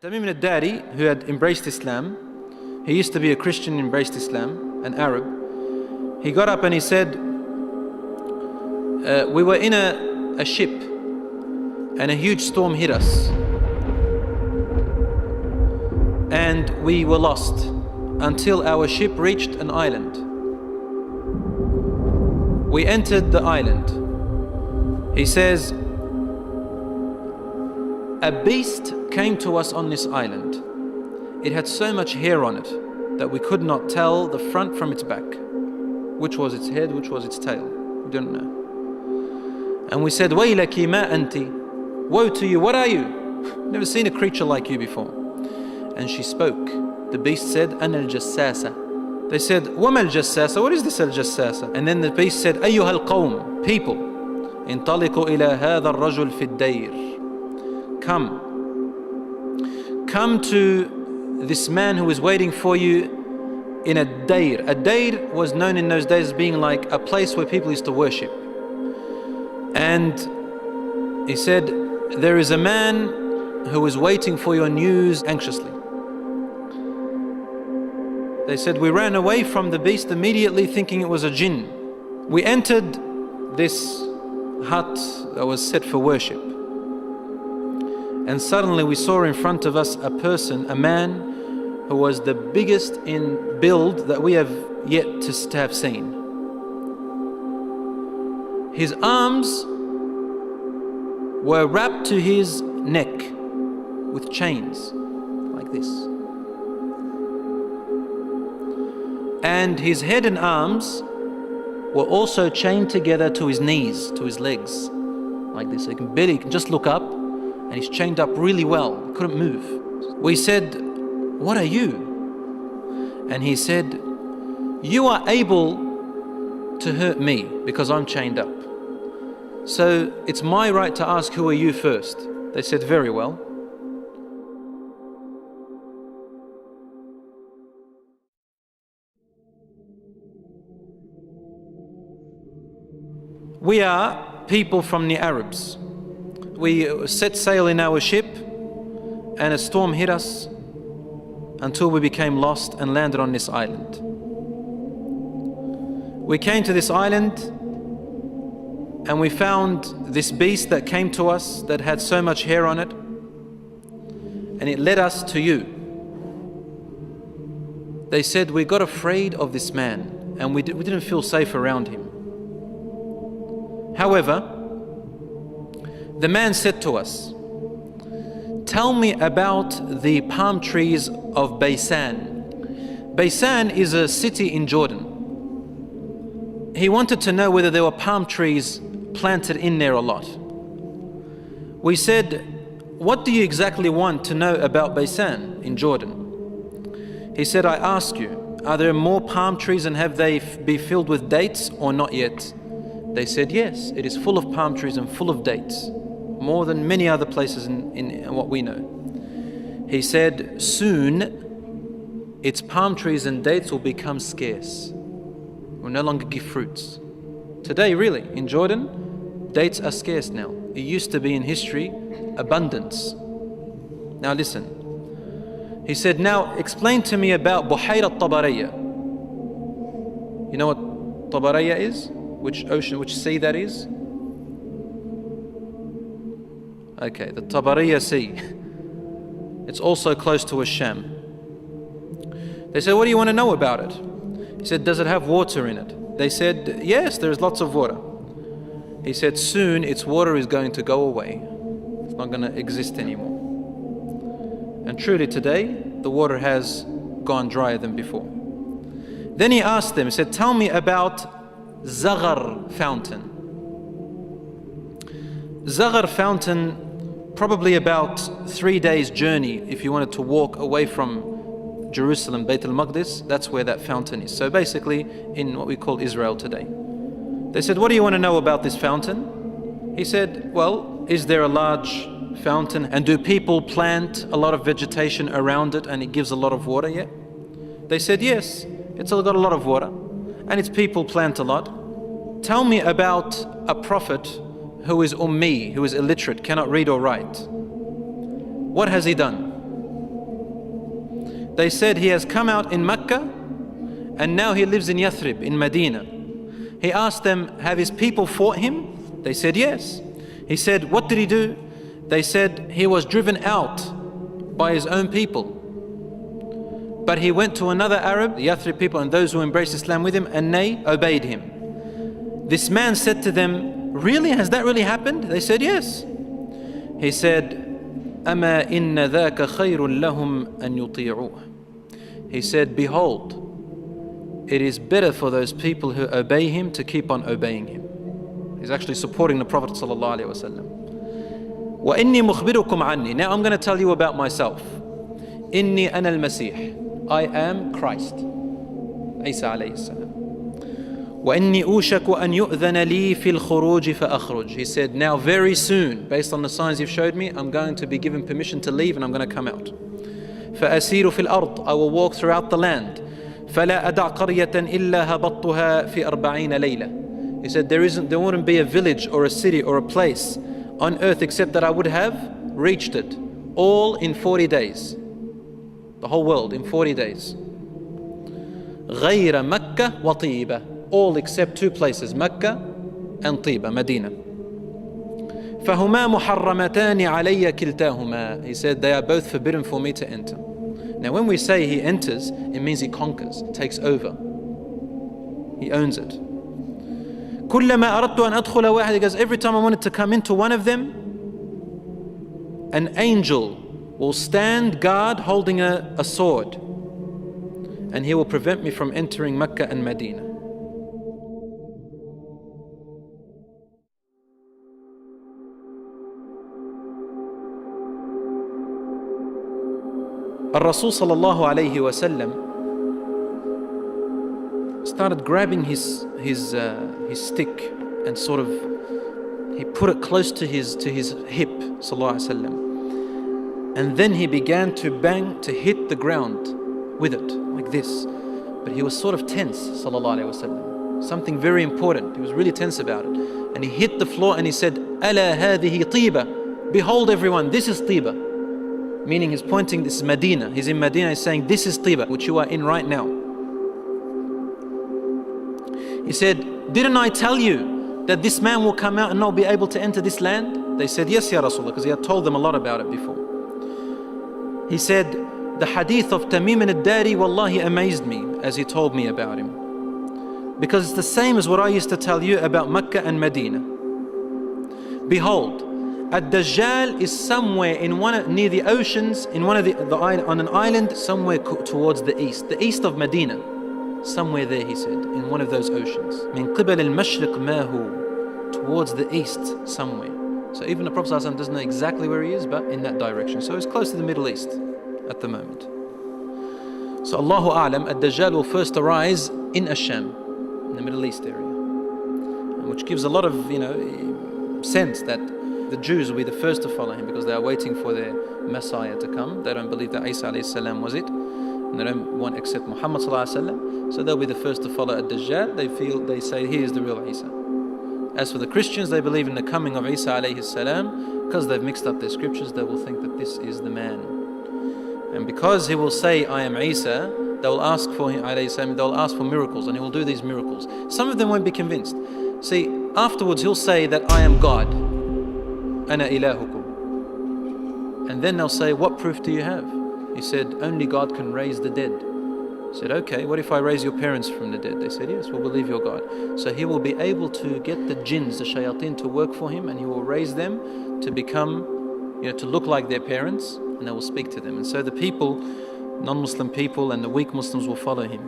Tamim al-Dari, who had embraced Islam, he used to be a Christian, embraced Islam, an Arab. He got up and he said, we were in a ship and a huge storm hit us and we were lost until our ship reached an island. We entered the island. He says, a beast came to us on this island. It had so much hair on it that we could not tell the front from its back. Which was its head, which was its tail. We don't know. And we said, Waylaki ma anti. Woe to you, what are you? Never seen a creature like you before. And she spoke. The beast said, Ana al-jassasa. They said, Wama al-jassasa? What is this al-jassasa? And then the beast said, Ayyuha al-qawm, people. Intaliqu ila hadha al-rajul fi ad-dayr. Come to this man who is waiting for you in a dayr. A dayr was known in those days as being like a place where people used to worship. And he said, there is a man who is waiting for your news anxiously. They said, we ran away from the beast immediately thinking it was a jinn. We entered this hut that was set for worship. And suddenly we saw in front of us a person, a man who was the biggest in build that we have yet to have seen. His arms were wrapped to his neck with chains like this. And his head and arms were also chained together to his knees, to his legs, like this. So he can just look up. And he's chained up really well, couldn't move. We said, what are you? And he said, you are able to hurt me because I'm chained up. So it's my right to ask, who are you first? They said, very well. We are people from the Arabs. We set sail in our ship and a storm hit us until we became lost and landed on this island. We came to this island and we found this beast that came to us that had so much hair on it, and it led us to you. They said, we got afraid of this man and we didn't feel safe around him. However, the man said to us, tell me about the palm trees of Baysan. Baysan is a city in Jordan. He wanted to know whether there were palm trees planted in there a lot. We said, what do you exactly want to know about Baysan in Jordan? He said, I ask you, are there more palm trees and have they be filled with dates or not yet? They said, yes, it is full of palm trees and full of dates. More than many other places in what we know. He said, soon its palm trees and dates will become scarce. Will no longer give fruits. Today, really, in Jordan, dates are scarce now. It used to be in history, abundance. Now listen. He said, now explain to me about Buhayra al-Tabariyya. You know what Tabariyya is? Which ocean, which sea that is? Okay, the Tabariyya Sea. It's also close to Asham. They said, what do you want to know about it? He said, does it have water in it? They said, yes, there's lots of water. He said, soon its water is going to go away. It's not going to exist anymore. And truly today, the water has gone drier than before. Then he asked them, he said, tell me about Zaghar fountain. Zaghar fountain, probably about 3 days journey if you wanted to walk away from Jerusalem, Bayt al-Maqdis, that's where that fountain is. So basically in what we call Israel today. They said, what do you want to know about this fountain? He said, well, is there a large fountain and do people plant a lot of vegetation around it and it gives a lot of water yet? They said, yes, it's got a lot of water and its people plant a lot. Tell me about a prophet who is ummi, who is illiterate, cannot read or write. What has he done? They said he has come out in Mecca and now he lives in Yathrib, in Medina. He asked them, have his people fought him? They said yes. He said, what did he do? They said he was driven out by his own people. But he went to another Arab, the Yathrib people and those who embraced Islam with him, and they obeyed him. This man said to them, really? Has that really happened? They said yes. He said, أَمَا إِنَّ ذَاكَ خَيْرٌ لَهُمْ أَن يُطِيعُوهُ. He said, behold, it is better for those people who obey him to keep on obeying him. He's actually supporting the Prophet ﷺ. وَإِنِّي مُخْبِرُكُمْ عَنِّي. Now I'm going to tell you about myself. إِنِّي أَنَا الْمَسِيحِ. I am Christ. Isa alayhi salam. وَإِنِّي أُوشَكُ أَن يُؤْذَنَ لِي فِي الْخُرُوجِ فَأَخْرُجْ. He said, now very soon, based on the signs you've showed me, I'm going to be given permission to leave and I'm going to come out. فَأَسِيرُ فِي الْأَرْضِ. I will walk throughout the land. فَلَا أَدَعْ قَرْيَةً إِلَّا هَبَطْتُهَا فِي 40 لَيْلَةً. He said, there wouldn't be a village or a city or a place on earth except that I would have reached it, all in 40 days. The whole world in 40 days. غَيْرَ مَكَّةَ وَطِيبَةَ. All except two places, Mecca and Tiba, Medina. فَهُمَا مُحَرَّمَتَانِ عَلَيَّ كِلْتَاهُمَا. He said, they are both forbidden for me to enter. Now when we say he enters, it means he conquers, takes over. He owns it. كُلَّمَا أَرَدْتُ أَنْ أَدْخُلَ وَاحِدٍ. He goes, every time I wanted to come into one of them, an angel will stand guard holding a sword, and he will prevent me from entering Mecca and Medina. Rasul sallallahu alayhi wasallam started grabbing his stick and sort of he put it close to his hip, sallallahu alayhi wasallam, and then he began to bang, to hit the ground with it like this. But he was sort of tense, sallallahu alayhi wasallam. Something very important. He was really tense about it, and he hit the floor and he said, "Ala hadhihi tiba." Behold, everyone, this is Tiba. Meaning he's pointing, this is Medina. He's in Medina, he's saying, this is Tiba, which you are in right now. He said, didn't I tell you that this man will come out and not be able to enter this land? They said, yes, Ya Rasulullah, because he had told them a lot about it before. He said, the hadith of Tamim al-Dari, wallahi, amazed me as he told me about him. Because it's the same as what I used to tell you about Mecca and Medina. Behold, Dajal is somewhere near the oceans, in one of on an island somewhere towards the east of Medina, somewhere there, he said, in one of those oceans. Min qibal al-mashriq ma hu, towards the east somewhere. So even the Prophet ﷺ doesn't know exactly where he is, but in that direction. So he's close to the Middle East at the moment. So Allahu A'lam, Dajjal will first arise in Asham, in the Middle East area, which gives a lot of sense that the Jews will be the first to follow him because they are waiting for their Messiah to come. They don't believe that Isa alayhi salam was it, and they don't want to accept Muhammad sallallahu alayhi wasallam. So they'll be the first to follow Dajjal. They say he is the real Isa. As for the Christians, they believe in the coming of Isa alayhi salam. Because they've mixed up their scriptures, they will think that this is the man. And because he will say, I am Isa, they will ask for him alayhi salam. They will ask for miracles, and he will do these miracles. Some of them won't be convinced. See, afterwards he'll say that I am God. Ana ilahukum. And then they'll say, what proof do you have? He said, only God can raise the dead. He said, okay, what if I raise your parents from the dead? They said, yes, we'll believe your God. So he will be able to get the jinns, the shayateen, to work for him, and he will raise them to become, to look like their parents, and they will speak to them. And so the people, non-Muslim people and the weak Muslims will follow him.